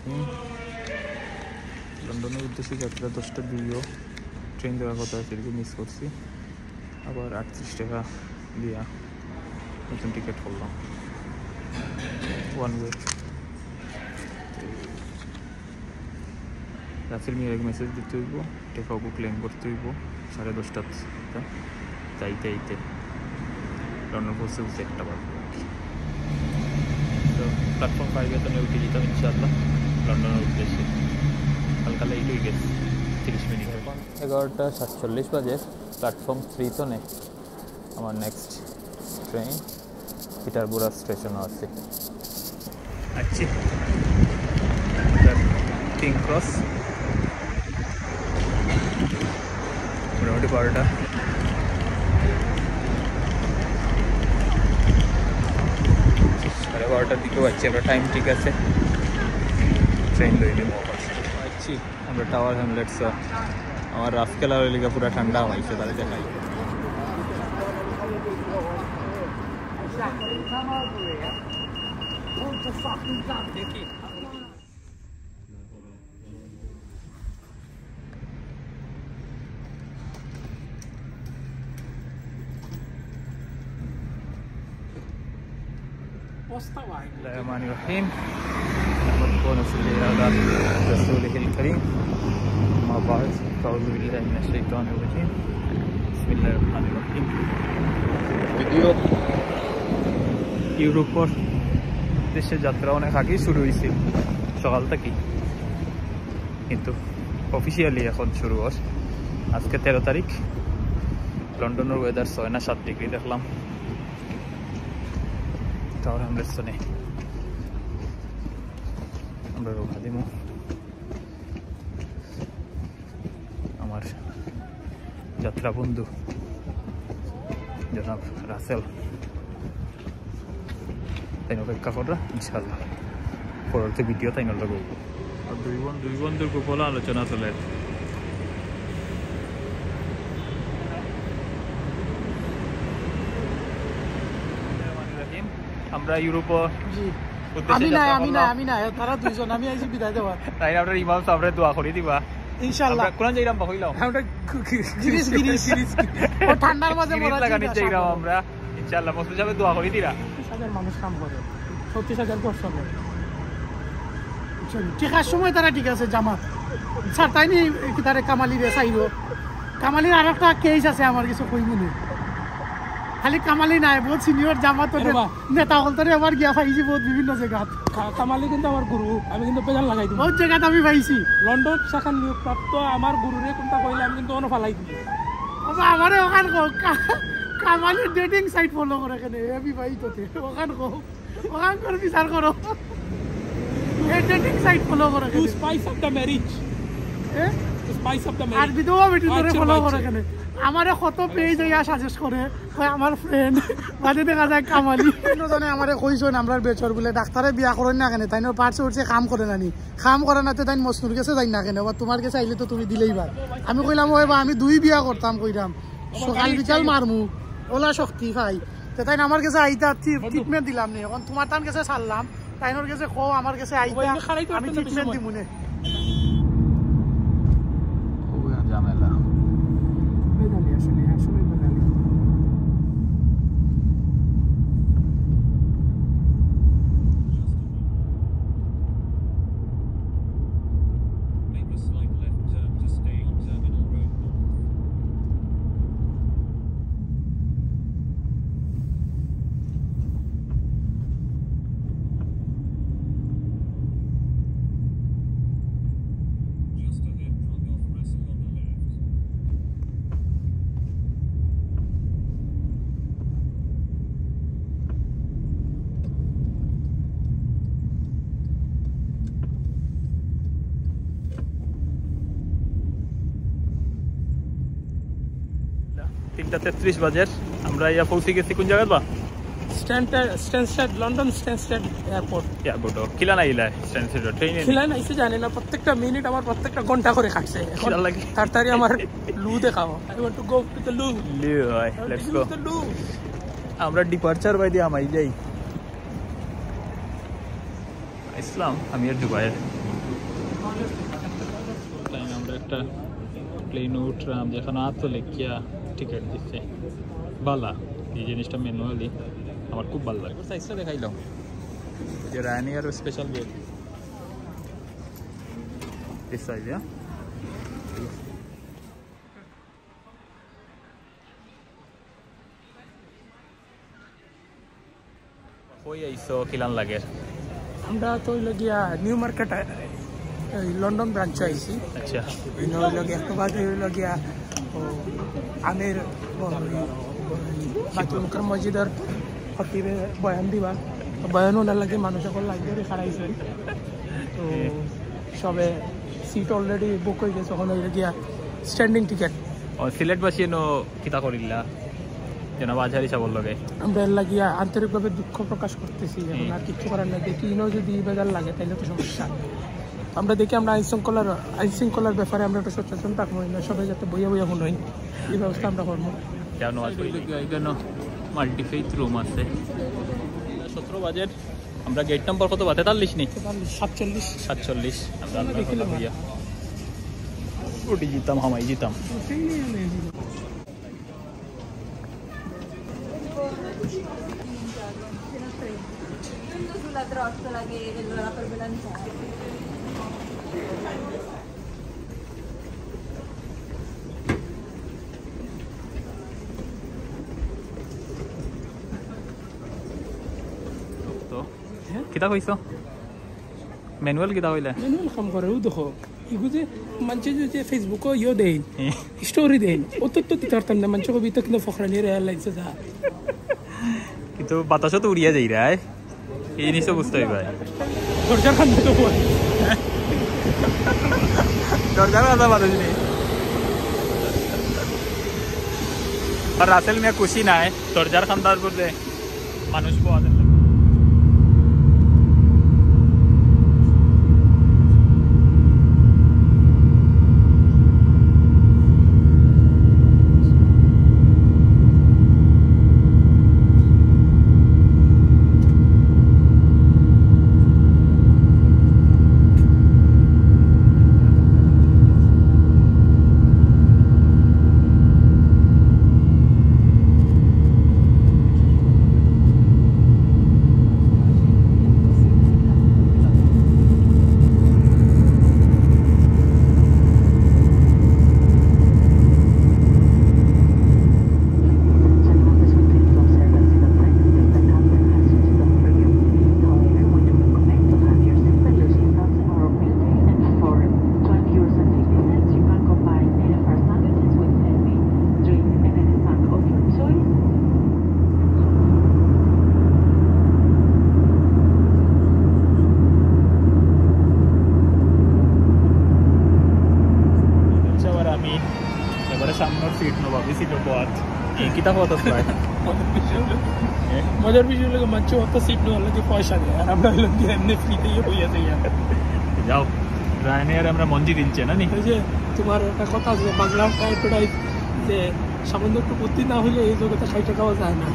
রহিম। লন্ডনের উদ্দেশ্যে যাত্রা 10টা 2 ট্রেন দেওয়ার কথা সেটাকে মিস করছি, আবার 38 টাকা দিয়া নতুন টিকিট করলাম ওয়ান ওয়ে। রাসেল মিয়াকে মেসেজ দিতে হইব, টেকাও ক্লেম করতে হইব 10:30 যাইতে আইতে লন্ডন পৌঁছে উঠতে 1টা বাজবে। তো প্ল্যাটফর্ম 5 তো উঠে যেতাম ইনশাআল্লাহ লন্ডনের উদ্দেশ্যে। হালকা লেট হয়ে গেছে 30 মিনিট। এখন 11:47 বাজে। প্ল্যাটফর্ম 3 তো নেই আমার নেক্সট ট্রেন পিটারবোরা স্টেশনও আছে। আচ্ছা কিং ক্রস মোটামুটি 12টা। সাড়ে 12টার দিকেও আছি আমরা, টাইম ঠিক আছে। ট্রেন লই নেব আছি আমরা টাওয়ার হ্যামলেটস। আমার রাফকেলা লিগা পুরা ঠান্ডা হয়েছে, তাহলে দেখাই। Bismillahirrahmanirrahim. Nahmaduhu salli ala rasulihil karim. Amma ba'd. A'udhu billahi minash shaitanir rajim. Bismillahirrahmanirrahim. Video ইউরোপের দেশে যাত্রা অনেক আগেই শুরু হয়েছিল সকাল থেকে, কিন্তু অফিসিয়ালি এখন শুরু হয় আজকে 13 তারিখ। লন্ডনের ওয়েদার 6 না 7 ডিগ্রি দেখলাম। টাওয়ার হ্যামলেটস নেই, আমরা রোখা দিব। আমার যাত্রা বন্ধু জনাব রাসেল তাই অপেক্ষা করা ইনশাল্লাহ পরবর্তী ভিডিও তাই নল করবো। আর দুই বন্ধুর গোপল আলোচনা চলে। আমরা ইউরোপ তারা দুইজন, আমি আইছি বিদায় দেওয়া। তাই আমরা ইমাম সাহেবরে দোয়া করি দিবা ইনশাআল্লাহ। কোন যাইরাম কইলাম আমরা গিরিস ও ঠান্ডার মাঝে মরা লাগানি যাইরাম আমরা ইনশাআল্লাহ। মুস্তাফা সাহেব দোয়া করি দিরা। 30,000 মানুষ কাম করে, 36,000 বর্ষ করে। ঠিক আছে সময় তারা ঠিক আছে জামাত স্যার তাই নি কি তারে কামালি রে চাইরো। কামালির আরেকটা কেস আছে আমার কিছু কইবনি, খালি কামালি নাই বহুত সিনিয়র জামাত নেতা হলতরে আবার গিয়া পাইছি বহুত বিভিন্ন জায়গা। কামালি কিন্তু আমার গুরু, আমি কিন্তু পেজাল লাগাই দিই বহুত জায়গাতে আমি পাইছি। লন্ডন শাখান নিয়োগপ্রাপ্ত আমার গুরুরে কোনটা কইলে আমি কিন্তু অন্য ফালাই দিই। আমারে ওখান কামালির ডেটিং সাইট ফলো করে কেন আমি ভাই তোতে ওখান কর বিচার করো। এই ডেটিং সাইট ফলো করে to spice of the marriage, spice of the marriage. আর বিধবা বেটি ধরে ফলো করে কেন আমারে কত পেজ ইয়া সাজেস্ট করে আমার ফ্রেন্ড বাদে দেখা যায় কামালি জানে আমারে কইছো না আমরা বেচর বলে ডাক্তারে বিয়া করেন না কেন তাই না পার্টস উঠছে কাম করে নানি কাম করে না তো তাই মসনুর কাছে যাই না কেন তোমার কাছে আইলে তো তুমি দিলেই বার। আমি কইলাম ওই বা আমি 2 বিয়া করতাম কইরাম সকাল বিকাল মারমু ওলা শক্তি পাই তো তাই আমার কাছে আইতা ট্রিটমেন্ট দিলাম নি। এখন তোমার তার কাছে ছাড়লাম তাইনোর কাছে কও আমার কাছে আইতা আমি ট্রিটমেন্ট দিমুনে। ঝামেলা বেদালি আসলে বেদালি। তিনটা 33 বাজে আমরা ইয়া পৌঁছে গেছি কোন জায়গা বা স্ট্যানস্টেড লন্ডন স্ট্যানস্টেড এয়ারপোর্ট। কিলা নাইলা স্ট্যানস্টেড ট্রেনে কিলা নাইছে জানি না, প্রত্যেকটা মিনিট আমার প্রত্যেকটা ঘন্টা করে কাটছে। এখন লাগে তাড়াতাড়ি আমার লু দেখাও। I want to go to the loo. Let's go. আমরা ডিপারচার বাই দিয়ে আমাই যাই ইসলাম আমি আর দুবাই আমরা একটা প্লেনে উঠলাম যেখানে আতো লেখিয়া টিকিট দিচ্ছে বালা এই জিনিসটা ম্যানুয়ালি আমার খুব ভালো লাগে সাইজটা দেখাইলাম যে Ryanair special bed this size yeah কই আইছো কিলান লাগে আমরা তো লগিয়া নিউ মার্কেট লন্ডন ব্রাঞ্চে আইছি আচ্ছা ইনো লগিয়া একটু বাদে লগিয়া আমের বাকি মুখের মসজিদের ফকিরে বয়ান দিবা বয়ান ওনার লাগে মানুষ সকল লাগবে খারাইছে তো সবে সিট অলরেডি বুক হয়ে গেছে ওখানে লগিয়া স্ট্যান্ডিং টিকেট ও সিলেটবাসী এনো কিতা করিলা যেন বাজারি চাবল লাগে আমরা লাগিয়া আন্তরিকভাবে দুঃখ প্রকাশ করতেছি এখন আর কিছু করার নাই দেখি ইনো যদি বেজার লাগে তাহলে তো সমস্যা আমরা দেখি আমরা আইন শৃঙ্খলার ব্যাপারে আমরা একটু সচেতন থাকবো না সবাই যাতে বইয়া বইয়া শুনোই এই ব্যবস্থা আমরা করবো কেন এখানে মাল্টিফেইথ রুম আছে 17 বাজের আমরা গেট নাম্বার কত 43 নেই 47 আমরা দেখিলাম ভাইয়া ওটি জিতাম হামাই জিতাম sulla trottola che vedrà per bilanciare. তো কিতা কইছো ম্যানুয়াল কিতা কইলা ম্যানুয়াল কাম করে ও দেখো ইগু যে মানুষ যে ফেসবুকও ইয়ে দেয় স্টোরি দেয় ও তো দিতে পারতাম না মানুষ কবি তো কিন্তু ফখরানি রেয়ার লাগছে যা কিন্তু বাতাসও তো উড়িয়া যাই রায় এই জিনিসও বুঝতে হইবে দরজা খান তো দরজা খান বাতাস নেই আর রাসেল মিয়া খুশি নাই দরজার খান্দার বলতে মানুষ পাওয়া যায় মজার বিষয় হলো মাছ অত সিট নেওয়ার পয়সা দেয় আর আমরা এমনি ফ্রিতে হইয়া যাই যাও রায়নিয়ার আমরা মঞ্জি দিচ্ছে না নি যে তোমার একটা কথা আছে বাংলার টাইপটাই যে সামান্য একটু বুদ্ধি না হলে এই জগতে 60 টাকাও যায় না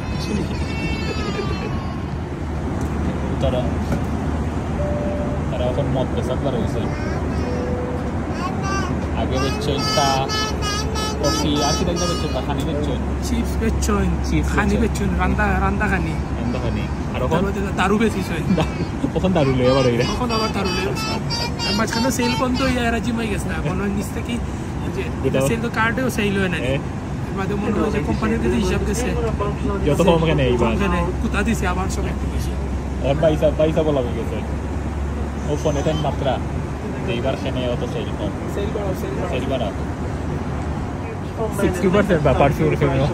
তারা এখন মদ পেশাব রয়েছে আগে বেচছেন চা কফি আশি টাকা বেচছেন বা খানি বেচছেন চিপস বেচছেন খানি বেচছেন রান্দা খানি আর ওখানে দারু বেচিস তখন দারু লই আবার তখন আবার দারু লই মাঝখানে সেল বন্ধ হয়ে এরা জিমাই গেছে না কোনো নিচ থেকে যে সেল তো কার্ডেও সেল হয় না বাদে মনে হয় যে কোম্পানিতে হিসাব গেছে যত কম কেন এইবার কোথা দিছে আবার সব একটু বেশি আর পয়সা বলা হয়ে গেছে ও ফোনে দেন মাত্রা এইবার সেনে অত সেল কম সেল বাড়াও 60% ব্যাপার শুরু করলো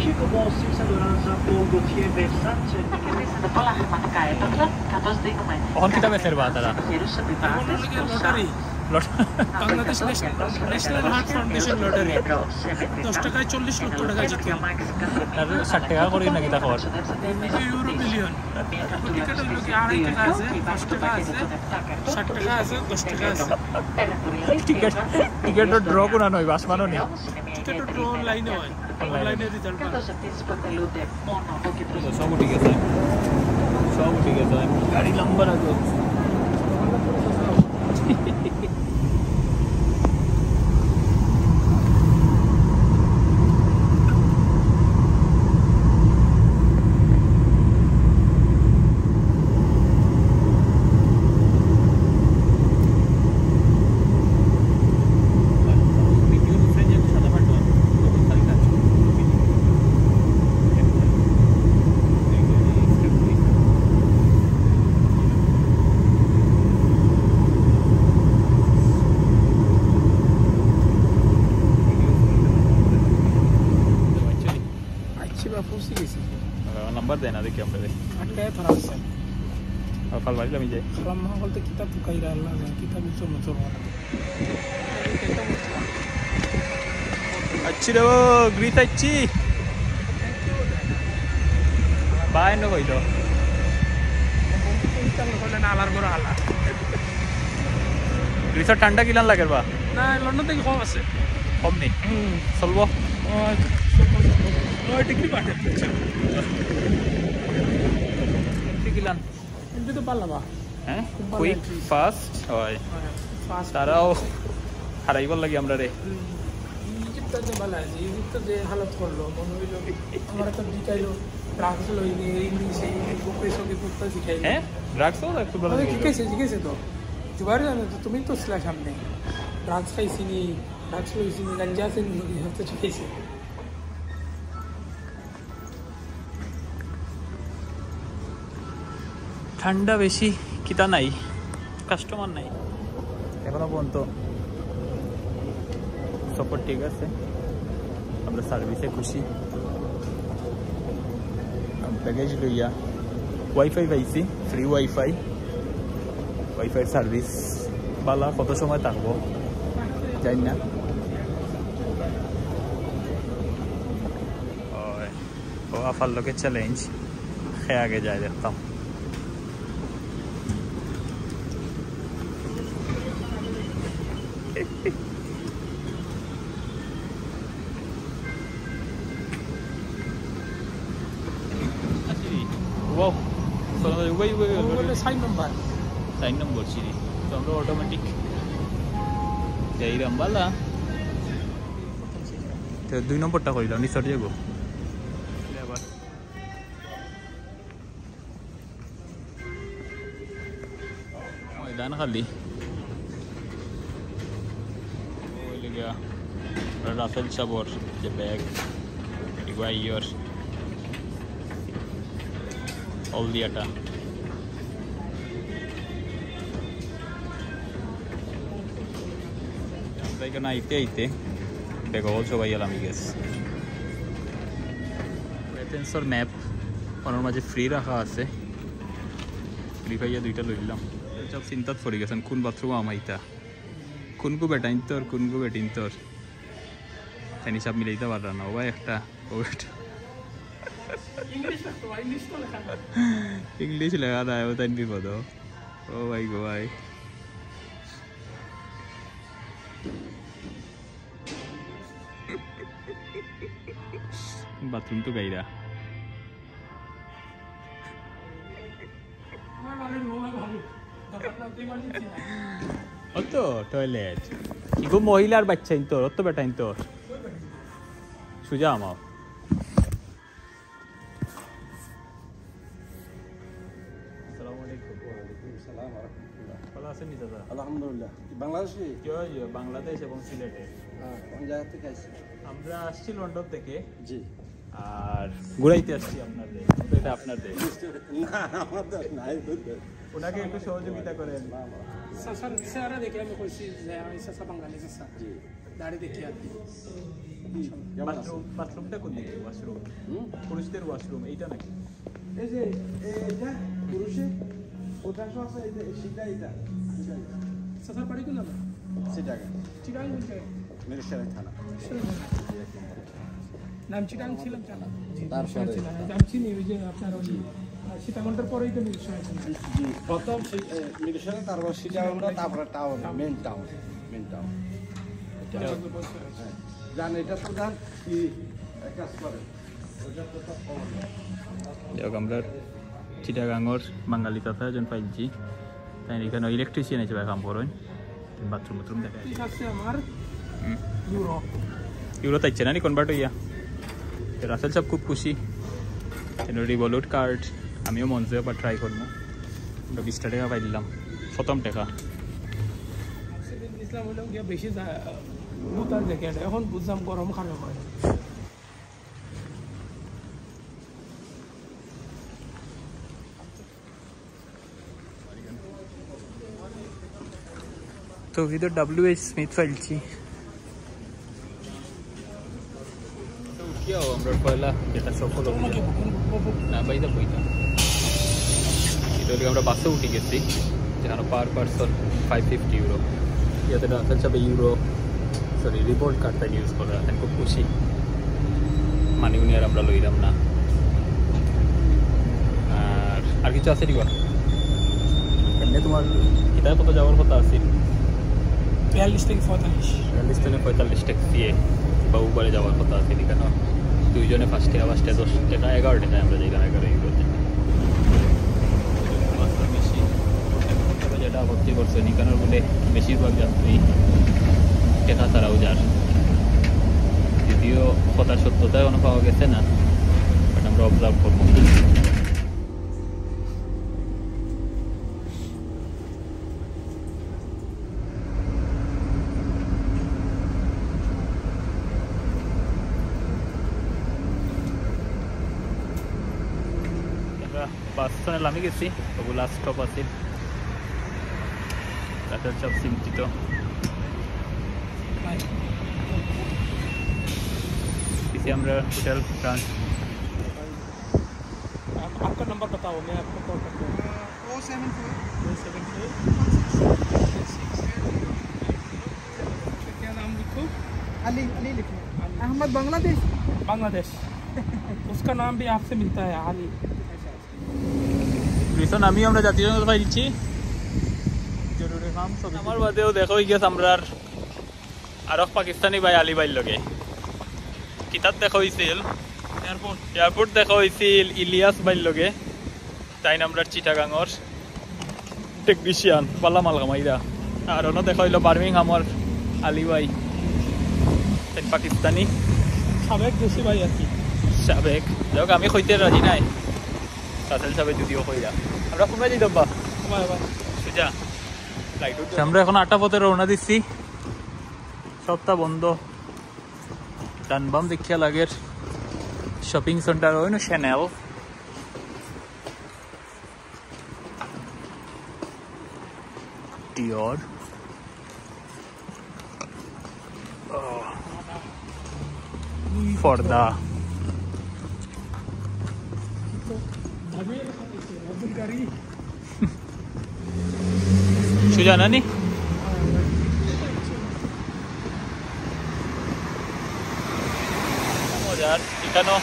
Chico Boss, Lorenza, Paul Gaultier, Bev Sanchez, de Paula Matcae, Patra, 14 de Numen. On kita beser ba tara? Bangladesh national heart foundation lottery 10 টাকায় 40 লক্ষ টাকা জিতে আর 60 টাকা করে নাকি তা খবর ইউরো মিলিয়ন টিকিট হলো কি 2.5 টাকা আছে 5 টাকা আছে 60 টাকা আছে 10 টাকা আছে টিকিট ড্র করা নয় বাস মানো নি আজকে তো অনলাইনে হয় অনলাইনে result Kada sa Tispatalute, Mono, Hokitrus. সব ঠিক আছে সব ঠিক আছে গাড়ি লম্বা রাখো নাম্বার দেয় না দেখি আমরা আটকায় ধরা আছে কাল বাড়িলাম যে খালাম না বলতে কিতাব ফুকাইরা আল্লাহ না কিতাব চলো চলো আচ্ছি রে গ্রিস আচ্ছি বাই ন কইল আলার বড় আলা গ্রিসের ঠান্ডা কিলান লাগে বা না লন্ডন থেকে কম আছে কম নেই চলবো ডিগ্রি পাঠে কিলান কিন্তু তো পারলাম হ্যাঁ কুইক ফাস্ট হয় তারাও হারাইবার লাগে আমরা রে ইজিপ্টটা যে ভালো আছে ইজিপ্টটা যে হালত করলো মনে হইল আমার একটা বিকাইলো ড্রাগস লইনি ইংলিশে প্রফেসরকে পড়তে শিখাইলো হ্যাঁ ড্রাগসও একটু ভালো শিখেছে তো জুবাইর জানো তো তুমি তো ছিলা সামনে ড্রাগস খাইছিনি ড্রাগস লইছিনি গাঞ্জা আসেনি হয়তো শিখেছে ঠান্ডা বেশি কিতা নাই কাস্টমার নাই এখনো পর্যন্ত সফর ঠিক আছে আমরা সার্ভিসে খুশি প্যাকেজ লইয়া ওয়াইফাই পাইছি ফ্রি ওয়াইফাই সার্ভিস বালা কত সময় থাকবো জানি না ও আফার লোকের চ্যালেঞ্জ খেয়ে আগে যায় দেখতাম Wow, so wait. Sign number Sign number sini. So আমরা অটোমেটিক যাইরাম বালা তো 2 নম্বরটা কইলাম নি সরে যাবো আবার ময়দান খালি ওই লাগা রাফেল সাবর যে ব্যাগ রিওয়াইয়ার all the atta এখানে আইতে বেগল সবাই এলাম গেস এথেন্সর ম্যাপ ওনার মাঝে ফ্রি রাখা আছে ফ্রি পাইয়া দুইটা লইলাম সব চিন্তাত পড়ে গেছেন কোন বাথরুম আমাইতা কোনকু বেটাইন তোর কোনকু বেটিন তোর তাই সব মিলাইতে পারলাম না ও ভাই একটা ও इंग्लिश लगा रहा है वो तन भी बता ओ भाई गो भाई बाथरूम तो गई रहा तो टॉयलेट इको महिलार बच्चा इन तो तो बेटा इन तो सुजा आमा আলহামদুলিল্লাহ বাংলাদেশি বাংলাদেশ এবং সিলেটে কোন জায়গা থেকে আসছি আমরা আসছি লন্ডন থেকে জি আর ঘুরাইতে আসছি আপনাদের এটা আপনাদের না আমাদের নাই ওনাকে একটু সহযোগিতা করেন স্যারা দেখে আমি কইছি যে আমি সাসা বাঙালি সাসা জি দাড়ি দেখি আর কি বাথরুমটা কোন দিকে ওয়াশরুম পুরুষদের ওয়াশরুম এইটা নাকি এই যে এইটা পুরুষে ওঠাশ আছে এই যে সেটা এটা সাসার বাড়ি কোন না সেটাকে চিটাং বলতে মিরসরাই থানা নাম চিটাং ছিলাম জানা তারপরে আমি চিনি ওই যে আপনার ওই সীতাকুণ্ডের পরেই তো মিরসরাই জি প্রথম মিরসরাই তারপর সীতাকুণ্ড তারপরে টাউন মেন টাউন জান এটা তো জান কি কাজ করে যাক আমরা চিটাগাঙ্গর বাঙালি চাচা একজন পাইছি তাই এখানে ইলেকট্রিশিয়ান হিসেবে কাম করেন বাথরুম বাথরুম দেখা ঠিক আছে আমার ইউরো ইউরো তাইছে না নি কনভার্ট হইয়া রাসেল সব খুব খুশি রিভলিউট কার্ড আমিও মঞ্চে আবার ট্রাই করবো 20 টাকা পাই দিলাম প্রথম টাকা ইসলাম হইলেও গিয়ে বেশি বুতার জ্যাকেট এখন বুঝলাম গরম খারাপ হয় তো ইধর WH স্মিথ ফাইলছি তো উঠিয়াও আমরা পয়লা যেটা সফল না বাইদা বইটা এটা আমরা বাসে উঠে গেছি যেখানে পার পার্সন 550 ইউরো ইয়াতে রাসেল সাহেব ইউরো সরি রিপোর্ট কার্ডটা ইউজ করে রাখেন খুব খুশি মানি উনি আর আমরা লইলাম না আর কিছু আছে দিবা এমনি তোমার কিতাব কত যাওয়ার কথা আছে 42 থেকে 45 থেকে 45 ট্যাক্সি বা উবারে যাওয়ার কথা আছে কেন দুইজনে 5 টাকা 5 টাকা 10 টাকা 11 টাকা আমরা যেখানে 11 ইউরোতে যেটা ভর্তি করছে নিকানোর বলে বেশিরভাগ যাত্রী টাকা ছাড়াও যার যদিও কথা সত্যতা এখনো পাওয়া গেছে না বাট আমরা অবজার্ভ করবো বাস স্টেশনে নামি গেছি তবু লাস্ট স্টপ আছে রাতের সব চিন্তিত इसे हम होटल फ्रांस आपका नंबर बताओ मैं आपको कॉल करता हूँ 074 क्या नाम लिखो अली अली लिखो अहमद बांग्लादेश बांग्लादेश उसका नाम भी आपसे मिलता है अली রিসন আমি আমরা জাতীয় সংসদ পাইছি জরুরি কাম সব আমার বাদেও দেখো গিয়েছে আমরা আর পাকিস্তানি ভাই আলী ভাইর লগে কিতাব দেখা হয়েছিল এয়ারপোর্ট দেখা হয়েছিল ইলিয়াস ভাইর লগে তাই আমরা চিটাগাঙর টেকনিশিয়ান পাল্লা মালগামাইরা আর অন্য দেখা হইল বার্মিংহামর আলী ভাই পাকিস্তানি সাবেক দেশি ভাই আর কি সাবেক যাক আমি কইতে রাজি নাই রাসেল সাহেব যদিও কইরা আমরা কোথায় যাই দব্বা সুজা আমরা এখন 8টা পথে রওনা দিচ্ছি সপ্তাহ বন্ধ ডানবাম দেখিয়া লাগের শপিং সেন্টার হয় না শ্যানেল ডিওর পর্দা সুজা নানি মজার এখানে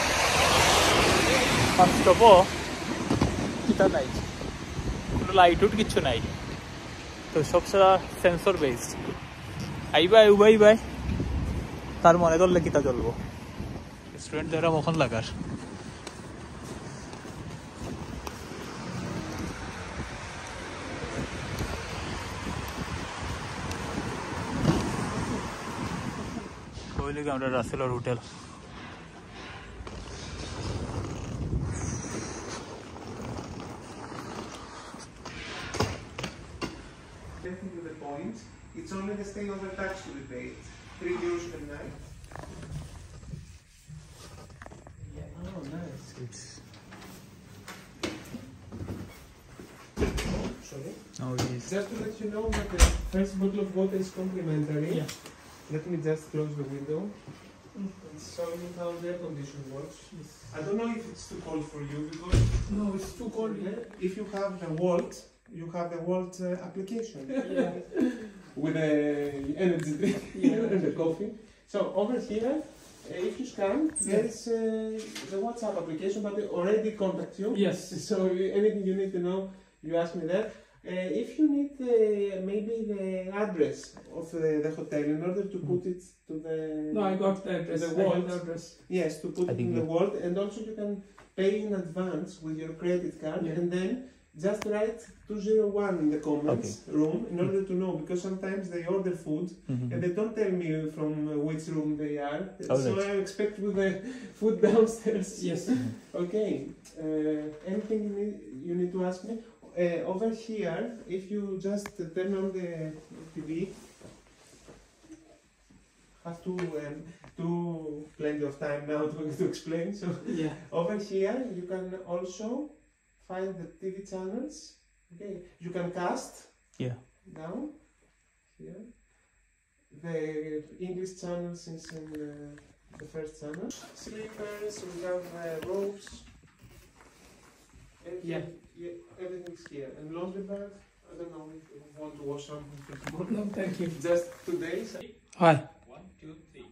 নাই লাইট উঠ কিচ্ছু নাই তো সব সারা সেন্সর বেসড আইবাই উবাই বাই তার মনে ধরলে কিতা চলবো রেস্টুরেন্ট দ্বারা মখন লাগার আমরা রাসেলর hotel It's only the stay over tax to be paid. €3 per night. Oh, nice. Sorry? Oh, yes. Just to let you know that the first bottle of water is complimentary. Yeah. Let me just close the window. It's showing how the air condition works. Yes. I don't know if it's too cold for you because No, it's too cold here. if you have the Walt, you have the Walt application with the energy drink and the coffee. So over here, if you scan, there is the WhatsApp application, but they already contact you. Yes. So anything you need to know, you ask me there. If you need maybe the address of the hotel in order to put it to the No, I got the address. The I got walls. the address. yes, to put I it think in the you- vault, and also you can pay in advance with your credit card, Yeah. and then just write 201 in the comments room in order to know, because sometimes they order food and they don't tell me from which room they are, Oh, so right. I expect with the food downstairs. Yes. Okay. Anything you need to ask me? Over here, if you just turn on the TV, have to plenty of time now to explain. So Yeah. over here, you can also find the TV channels. Okay, you can cast. Yeah. Down here. The English channels is in the first channel. Sleepers, we have ropes. Yeah. Everything's here. And laundry bag, I don't know if you want to wash something. No, thank you. Just 2 days. Hi. 1, 2, 3.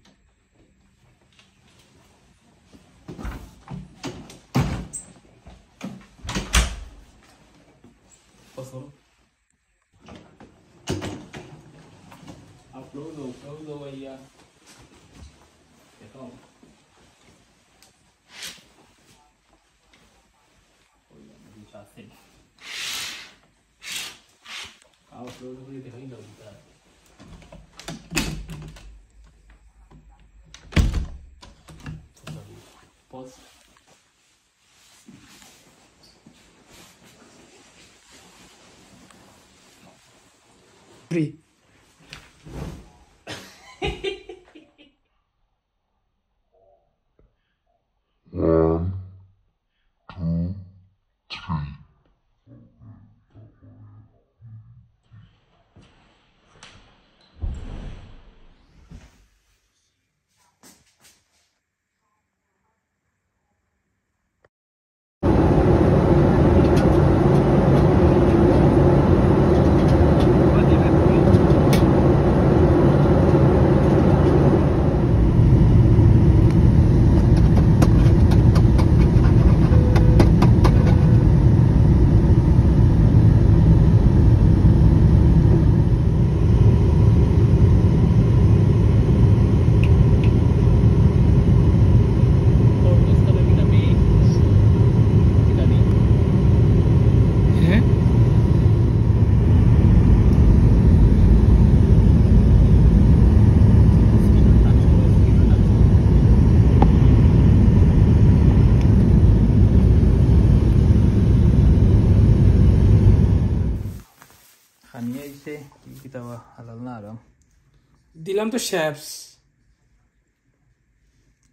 Upload भैया देखो upload করে দেখাই দাও pause Free. Khania dice kita halal na aram দিলাম তো chefs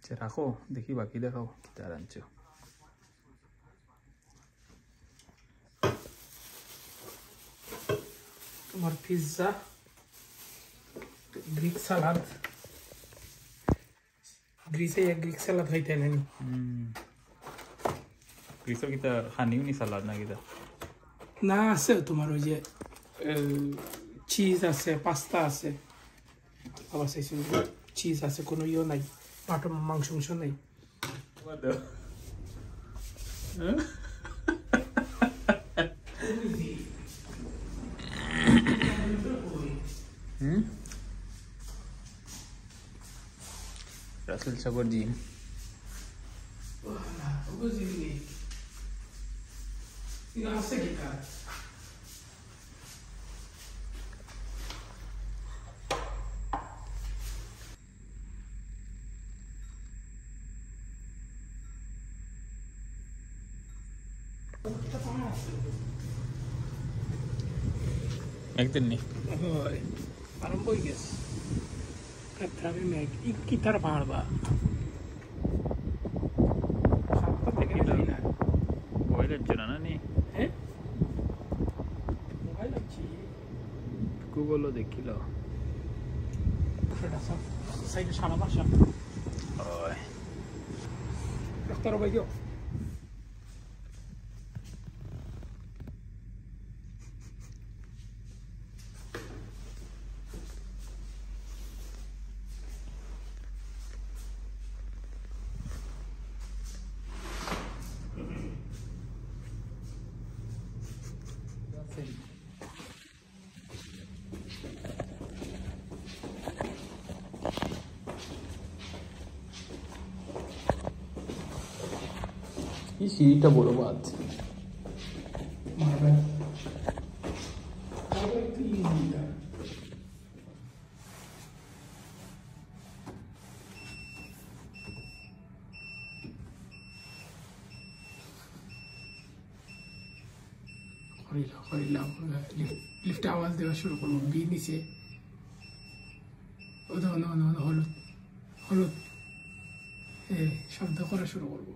se রাখো দেখি বাকি দেখাও কিতা রাঁধছো তোমার পিৎজা গ্রিক সালাদ গ্রিক সালাদ হইতে নেনি Cristo kita khaniu ni salad na kita না আছে তোমার ওই যে চিজ আছে পাস্তা আছে আবার চাইছি চিজ আছে কোনো ইয়ে নাই মাংস নাই what the Russell Sabor Jim 이거 하세기까 একদিন নি হয় আরম্ভ হয়ে গেছে কাটরামে মেঘ কি তার বাড়বা সাতটা থেকে যাই না বইলে জনা না নি হ্যাঁ মোবাইল আছে গুগল দেখিল সেটা সব সাইডে সারা মাসা ওই ডাক্তার ভাইও কি সিঁড়িটা বড় বাদ মারবেন একটু ইজি করিলাম লিফটে আওয়াজ দেওয়া শুরু করবো বি নিচে হলুদ হলুদ শব্দ করা শুরু করবো